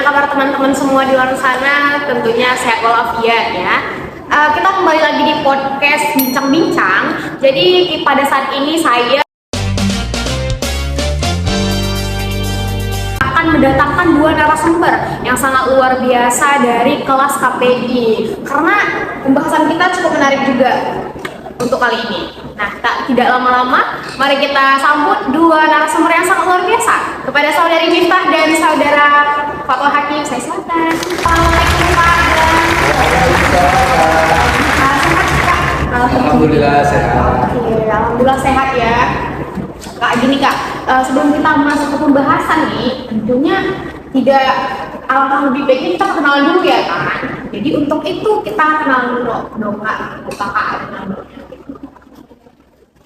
kabar teman-teman semua di luar sana? Tentunya sehat walafiat ya. Kita kembali lagi di podcast Bincang-Bincang. Jadi pada saat ini saya akan mendatangkan dua narasumber yang sangat luar biasa dari kelas KPI. Karena pembahasan kita cukup menarik juga untuk kali ini. Nah, tidak lama-lama, mari kita sambut dua narasumber yang sangat luar biasa. Kepada saudari Miftah dan saudara Fatul Hakim, saya silakan. Assalamualaikum Pak. Sehat Kak? Alhamdulillah sehat. Oke, alhamdulillah sehat ya. Kak, gini Kak, sebelum kita masuk ke pembahasan nih, tentunya tidak alangkah lebih baiknya kita kenalan dulu ya kan. Jadi untuk itu kita kenalan dulu dong Kak. Kakak kenalan dulu.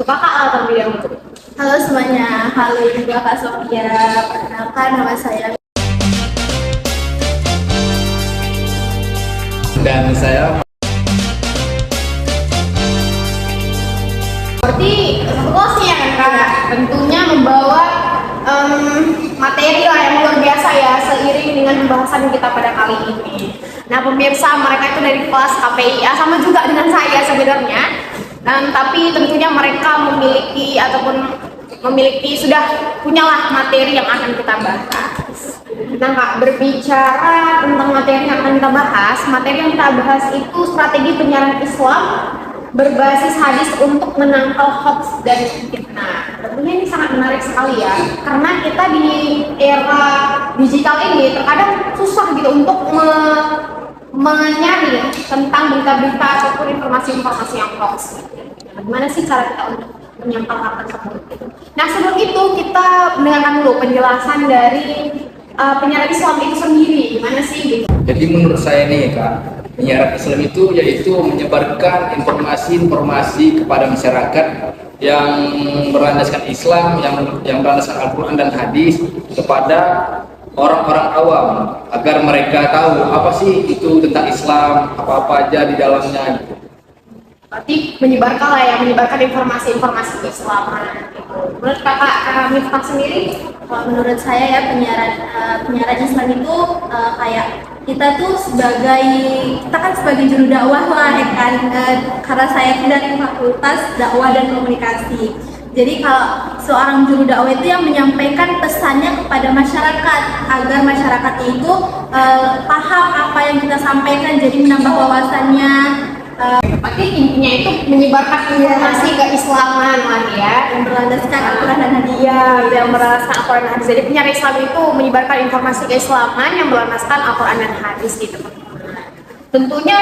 Kakak terlebih dahulu. Halo semuanya, halo juga Kak Sofia. Perkenalkan nama saya. Dan saya Berarti satu kelas nih ya kan Kak. Tentunya membawa materi lah yang luar biasa ya seiring dengan pembahasan kita pada kali ini. Nah pemirsa, mereka itu dari kelas KPI sama juga dengan saya sebenarnya. Tapi tentunya mereka memiliki sudah punyalah materi yang akan kita bahas. Nah Kak, berbicara tentang materi yang akan kita bahas, materi yang kita bahas itu strategi penyiaran Islam berbasis hadis untuk menangkal hoax dan fitnah. Tentunya ini sangat menarik sekali ya, karena kita di era digital ini terkadang susah gitu untuk menyaring tentang berita-berita ataupun informasi-informasi yang hoax. Gimana sih cara kita untuk menyampaikan hal tersebut? Nah sebelum itu kita mendengarkan dulu penjelasan dari penyiaran Islam itu sendiri. Gimana sih? Gitu. Jadi menurut saya nih Kak, penyiaran Islam itu yaitu menyebarkan informasi-informasi kepada masyarakat yang berlandaskan Islam, yang berlandaskan Al-Quran dan hadis kepada orang-orang awam agar mereka tahu apa sih itu tentang Islam, apa-apa aja di dalamnya gitu. Berarti menyebarkan informasi-informasi keislaman gitu. Menurut kakak Miftah sendiri? Kalau menurut saya ya penyiaran Islam itu kayak kita kan sebagai juru dakwah lah ya kan, karena saya itu dari Fakultas Dakwah dan Komunikasi. Jadi kalau seorang juru dakwah itu yang menyampaikan pesannya kepada masyarakat agar masyarakat itu paham apa yang kita sampaikan, jadi menambah wawasannya. Berarti intinya itu menyebarkan informasi keislaman lah ya, Yang berlandaskan Al-Quran dan hadis. Iya, yang berlandaskan Al-Quran dan hadis. Jadi penyiaran Islam itu menyebarkan informasi keislaman yang berlandaskan Al-Quran dan hadis gitu. Tentunya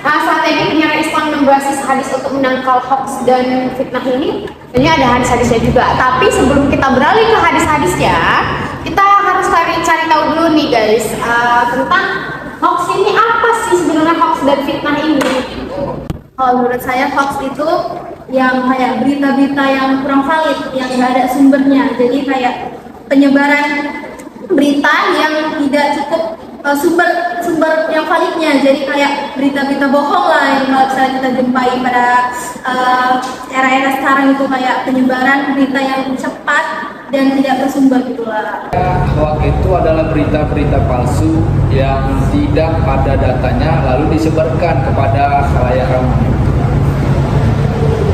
strategi penyiaran Islam berbasis hadis untuk menangkal hoax dan fitnah ini tentunya ada hadis-hadisnya juga. Tapi sebelum kita beralih ke hadis-hadisnya, kita harus cari tahu dulu nih guys tentang hoax ini apa sih sebenarnya hoax dan fitnah ini. Kalau menurut saya hoax itu yang kayak berita-berita yang kurang valid, yang nggak ada sumbernya. Jadi kayak penyebaran berita yang tidak cukup sumber yang validnya. Jadi kayak berita-berita bohong lah yang kalau misalnya kita jumpai pada era-era sekarang itu, kayak penyebaran berita yang cepat dan tidak bersumber gitulah. Hoax itu adalah berita-berita palsu yang tidak ada datanya lalu disebarkan kepada khalayak ramai.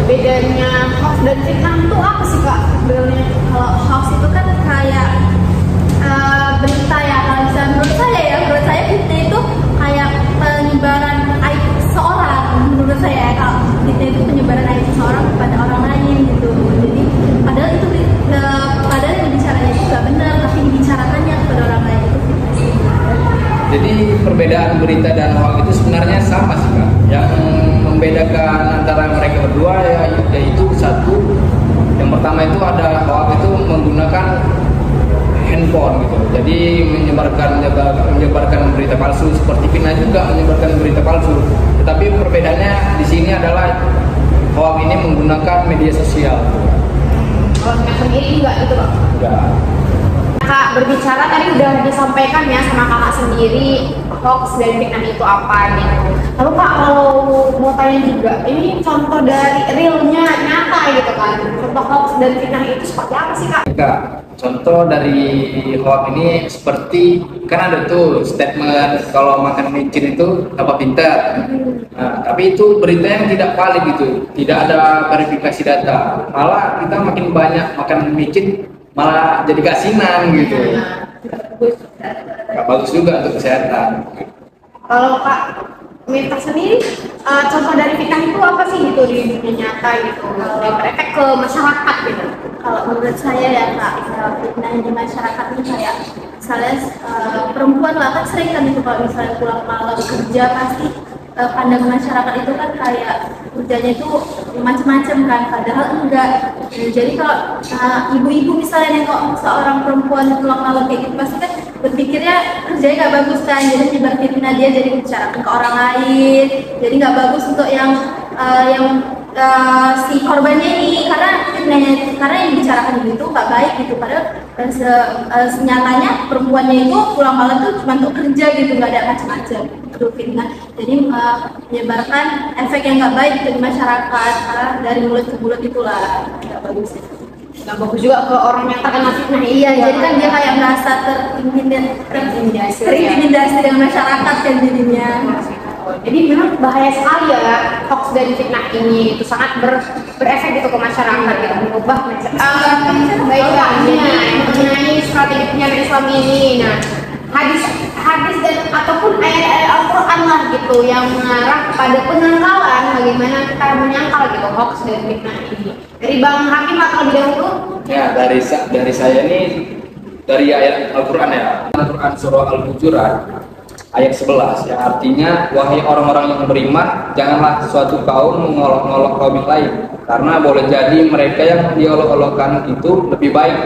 Bedanya hoax dan fitnah itu apa sih Kak sebenarnya? Kalau hoax itu kan kayak berita ya, kalau misalnya menurut saya fitnah itu kayak penyebaran aib seseorang. Menurut saya kalau fitnah itu penyebaran aib seseorang kepada orang lain gitu. Jadi padahal yang bicaranya itu nggak benar, tapi dibicarakannya kepada orang lain itu fitnah. Jadi perbedaan berita dan hoax itu sebenarnya sama sih Kak. Yang membedakan antara mereka berdua yaitu satu, yang pertama itu ada hoax itu menggunakan handphone gitu. Jadi menyebarkan berita palsu, seperti fitnah juga menyebarkan berita palsu. Tetapi perbedaannya di sini adalah hoax ini menggunakan media sosial. Kalau fitnah sendiri enggak gitu Pak? Enggak. Kak berbicara tadi udah disampaikan ya sama kakak sendiri hoax dan fitnah itu apa gitu. Lalu Kak kalau mau tanya juga, ini contoh dari realnya nyata gitu kan, contoh hoax dan fitnah itu seperti apa sih Kak? Kak, Contoh dari hoax ini seperti kan ada tuh statement kalau makan micin itu tambah pintar. Nah, tapi itu berita yang tidak valid gitu, tidak ada verifikasi data. Malah kita makin banyak makan micin malah jadi kasinan gitu. Gak bagus juga untuk kesehatan. Kalau Kak Mita sendiri, contoh dari fitnah itu apa sih gitu di dunia nyata gitu, yang berefek ke masyarakat gitu? Kalau menurut saya ya Kak, fitnah di masyarakat ini kayak misalnya perempuan lah kan sering kan itu kalau misalnya pulang malam kerja pasti pandang masyarakat itu kan kayak kerjanya itu macam-macam kan, padahal enggak. Jadi kalau ibu-ibu misalnya nengok seorang perempuan pulang malam kayak gitu pasti kan berpikirnya kerjanya nggak bagus kan, jadi nyebar fitnah dia jadi bicarakan ke orang lain, jadi nggak bagus untuk yang si korbannya ini karena fitnahnya karena yang dibicarakan itu nggak baik gitu, padahal senyatanya perempuannya itu pulang malam tuh cuma untuk kerja gitu, nggak ada macam-macam itu fitnah. Jadi menyebarkan efek yang nggak baik gitu di masyarakat dari mulut ke mulut itulah nggak bagus. Nggak bagus juga ke orang yang terkena fitnah. Iya, jadi kan dia kayak merasa terintimidasi dengan masyarakat kan jadinya. Jadi memang bahaya sekali ya hoax dari fitnah ini, itu sangat berefek gitu ke masyarakat gitu, mengubah baiklah. Mengenai strategi penyiaran Islam ini, nah hadis dan ataupun ayat-ayat Al-Quran lah gitu yang mengarah pada penangkalan bagaimana kita menyangkal gitu hoax dan fitnah ini. Dari Bang Hakim atau lebih dahulu? Ya, dari saya ini dari ayat Al-Quran ya. Al-Quran surah Al-Hujurat ayat 11 yang artinya, wahai orang-orang yang beriman, janganlah suatu kaum mengolok-olok kaum yang lain, karena boleh jadi mereka yang diolok-olokkan itu lebih baik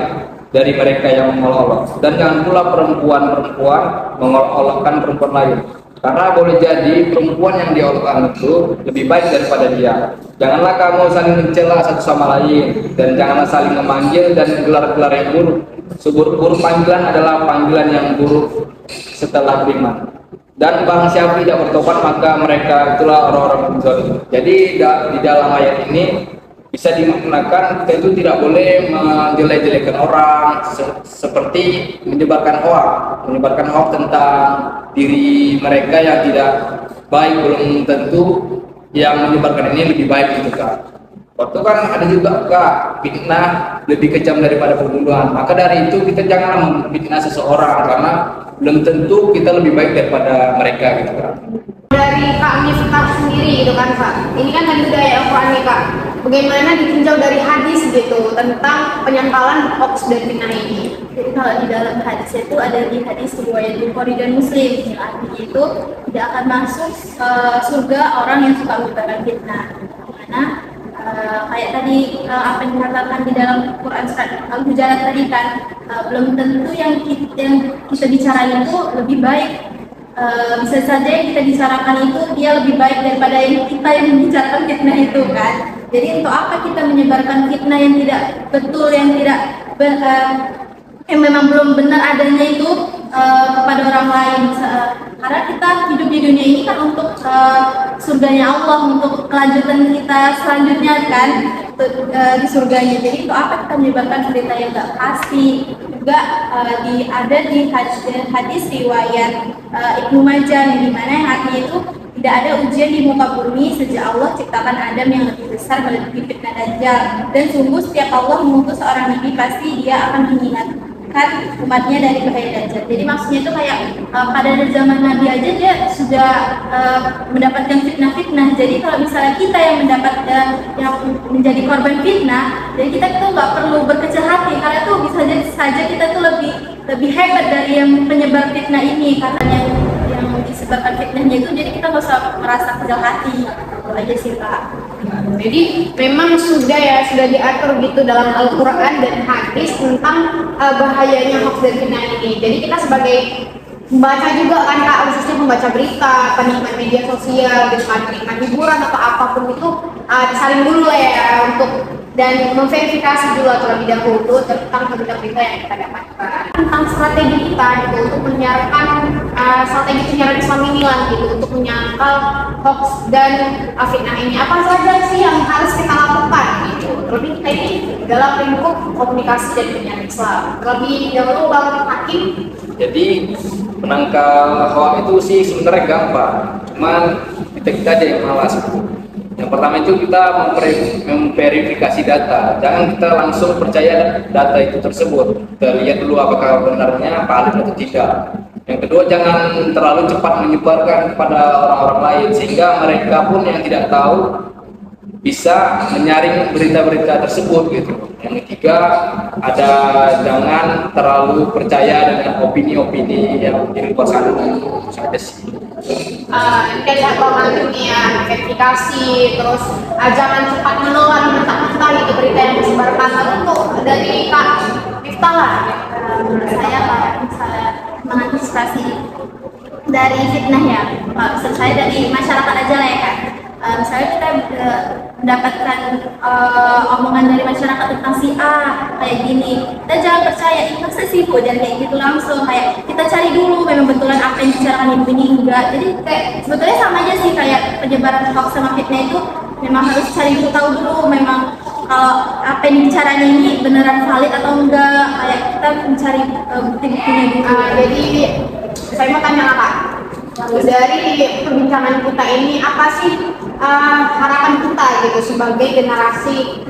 dari mereka yang mengolok-olok. Dan jangan pula perempuan-perempuan mengolok-olokkan perempuan lain, karena boleh jadi perempuan yang diolok-olokkan itu lebih baik daripada dia. Janganlah kamu saling mencela satu sama lain, dan janganlah saling memanggil dan gelar-gelar yang buruk. Seburuk-buruk panggilan adalah panggilan yang buruk setelah beriman. Dan barang siapa tidak bertobat, maka mereka itulah orang-orang zalim. Jadi di dalam ayat ini bisa dimaknakan kita itu tidak boleh menjelek-jelekan orang, seperti menyebarkan hoax tentang diri mereka yang tidak baik. Belum tentu yang menyebarkan ini lebih baik gitu Kak. Waktu kan ada juga Kak fitnah lebih kejam daripada pembunuhan. Maka dari itu kita jangan memfitnah seseorang, karena belum tentu kita lebih baik daripada mereka gitu Kak. Dari Kak Miftah sendiri gitu kan Kak, ini kan tadi udah ya Al-Quran nih Kak, bagaimana ditinjau dari hadis gitu tentang penyangkalan hoax dan fitnah ini? Jadi kalau di dalam hadis itu ada di hadis riwayat Bukhari dan Muslim, yang artinya itu tidak akan masuk surga orang yang suka menyebarkan fitnah. Karena kayak tadi apa yang dikatakan di dalam Quran surat Al-Hujurat tadi kan, belum tentu yang kita bicarain itu lebih baik. Bisa saja yang kita bicarakan itu dia lebih baik daripada yang kita yang membicarakan fitnah itu kan. Jadi untuk apa kita menyebarkan fitnah yang tidak betul, yang tidak yang memang belum benar adanya itu kepada orang lain, karena kita hidup di dunia ini kan untuk surganya Allah, untuk kelanjutan kita selanjutnya kan di surganya. Jadi untuk apa kita menyebarkan berita yang enggak pasti? Juga ada di hadis riwayat Ibnu Majah yang dimana yang artinya itu tidak ada ujian di muka bumi sejak Allah ciptakan Adam yang lebih besar melebihi fitnah Dajjal, dan sungguh setiap Allah mengutus seorang nabi pasti dia akan mengingatkan umatnya dari bahaya Dajjal. Jadi maksudnya itu kayak pada zaman Nabi aja dia sudah mendapatkan fitnah-fitnah. Jadi kalau misalnya kita yang mendapatkan yang menjadi korban fitnah, jadi kita tuh nggak perlu berkecil hati, karena tuh bisa saja kita tuh lebih hebat dari yang penyebar fitnah ini, karena yang disebarkan fitnahnya itu, jadi kita nggak usah merasa kecil hati. Itu aja sih Kak. Jadi memang sudah diatur gitu dalam Al-Quran dan hadis tentang bahayanya hoax dan fitnah ini. Jadi kita sebagai pembaca juga kan Kak, khususnya pembaca berita, penikmat media sosial, penikmat hiburan atau apapun itu, disaring dulu lah ya untuk dan memverifikasi dulu terlebih dahulu tentang berita-berita yang kita dapatkan, tentang strategi kita gitu untuk menyiarkan strategi penyiaran Islam ini lah gitu untuk menyangkal hoax dan fitnah ini. Apa saja sih yang harus kita lakukan gitu? terlebih kita ini dalam lingkup komunikasi dan penyiaran Islam. Lebih dahulu Bang Hakim. Jadi menangkal hoax itu sih sebenarnya gampang, cuman kita aja yang malas. Yang pertama itu kita memverifikasi data. Jangan kita langsung percaya data itu tersebut. Kita lihat dulu apakah benarnya valid atau tidak. Yang kedua, jangan terlalu cepat menyebarkan kepada orang-orang lain sehingga mereka pun yang tidak tahu bisa menyaring berita-berita tersebut gitu. Yang ketiga, jangan terlalu percaya dengan opini-opini yang di luar sana. Itu saja sih. Kayak dunia verifikasi, terus jangan cepat menelan mentah-mentah gitu berita yang disebarkan. Lalu untuk dari Kak Miftah lah, Menurut saya kalau misalnya mengantisipasi dari fitnah ya, maksud saya dari masyarakat aja lah ya kan. Misalnya kita mendapatkan omongan dari masyarakat tentang si A kayak gini, kita jangan percaya, masa sih kok jangan kayak gitu langsung, kayak kita cari dulu memang betulan apa yang dibicarakan ibu ini enggak. Jadi kayak sebetulnya sama aja sih kayak penyebaran hoax sama fitnah itu memang harus cari dulu, tahu dulu memang kalau apa yang dibicarain ini beneran valid atau enggak, kayak kita mencari bukti-buktinya dulu. jadi saya mau tanya Kak, dari perbincangan kita ini apa sih harapan kita gitu sebagai generasi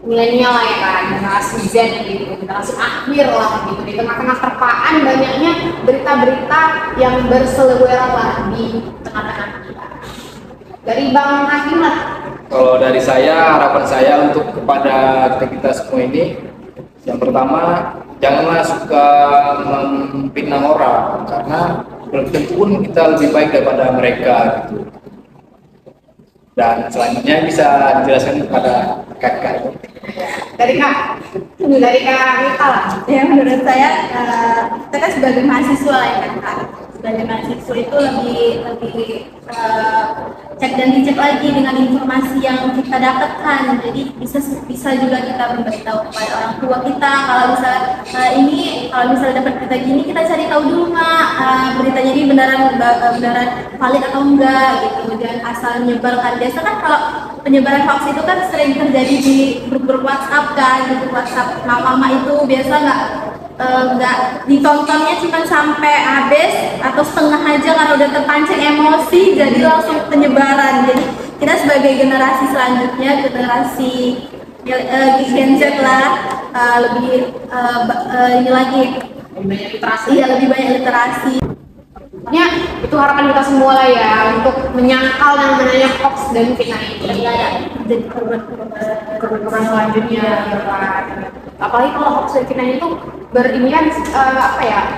milenial lah ya kan, generasi Z gitu, generasi akhir lah gitu, di tengah-tengah terpaan banyaknya berita-berita yang berseliweran lah di tengah-tengah kita. Dari Bang Hakim lah. Kalau dari saya, harapan saya untuk kepada kita semua ini, yang pertama, janganlah suka memfitnah orang, karena belum tentu pun kita lebih baik daripada mereka gitu. Dan selanjutnya bisa dijelaskan kepada kakak. Dari Kak Mita lah. Ya menurut saya kita kan sebagai mahasiswa ya kan Kak. Sebagai mahasiswa itu lebih cek dan dicek lagi dengan informasi yang kita dapatkan. Jadi bisa juga kita memberitahu kepada orang tua kita kalau misalnya kalau misalnya dapat berita gini, kita cari tahu dulu Mak, beritanya ini beneran valid atau enggak gitu. Jangan asal menyebarkan. Biasa kan kalau penyebaran hoax itu kan sering terjadi di grup WhatsApp kan, grup WhatsApp mama-mama itu biasa nggak ditontonnya cuma sampai habis atau setengah aja karena udah terpancing emosi jadi langsung penyebaran. Jadi kita sebagai generasi selanjutnya, generasi Gen Z lah, lebih ini lagi Banyak literasi. iya lebih banyak literasi. Ya, itu harapan kita semua lah ya untuk menyangkal yang namanya hoax dan fitnah itu. Jadi ada jadi korban Kebutuhan selanjutnya ya kan. Apalagi kalau hoax dan fitnah itu berinian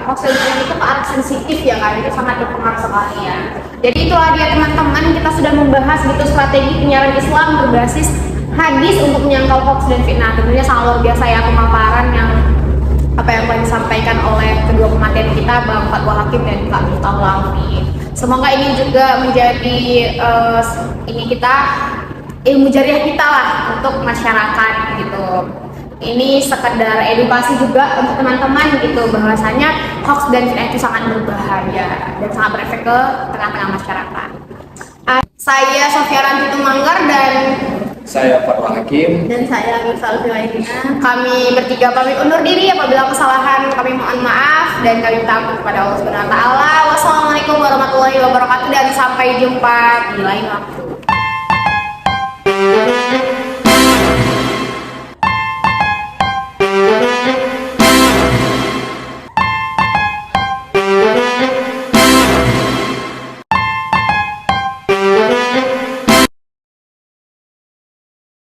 hoax dan fitnah itu ke arah sensitif ya kan, itu sangat berpengaruh sekali ya. Jadi itulah dia teman-teman, kita sudah membahas gitu strategi penyiaran Islam berbasis hadis untuk menyangkal hoax dan fitnah. Tentunya sangat luar biasa ya pemaparan yang telah disampaikan oleh kedua pemateri kita, Bang Fatwa Hakim dan Kak Miftah Launi. Semoga ini juga menjadi ilmu jariah kita lah untuk masyarakat gitu. Ini sekedar edukasi juga untuk teman-teman gitu, bahwasanya hoax dan fitnah itu sangat berbahaya dan sangat berefek ke tengah-tengah masyarakat. Saya Sofia Ranti Tumanggar dan Saya Fatwa Hakim. dan saya Miftah Lainina. kami bertiga pamit undur diri. Apabila kesalahan kami mohon maaf dan kami minta ampun kepada Allah Subhanahu wa taala. Wassalamualaikum warahmatullahi wabarakatuh dan sampai jumpa di lain waktu.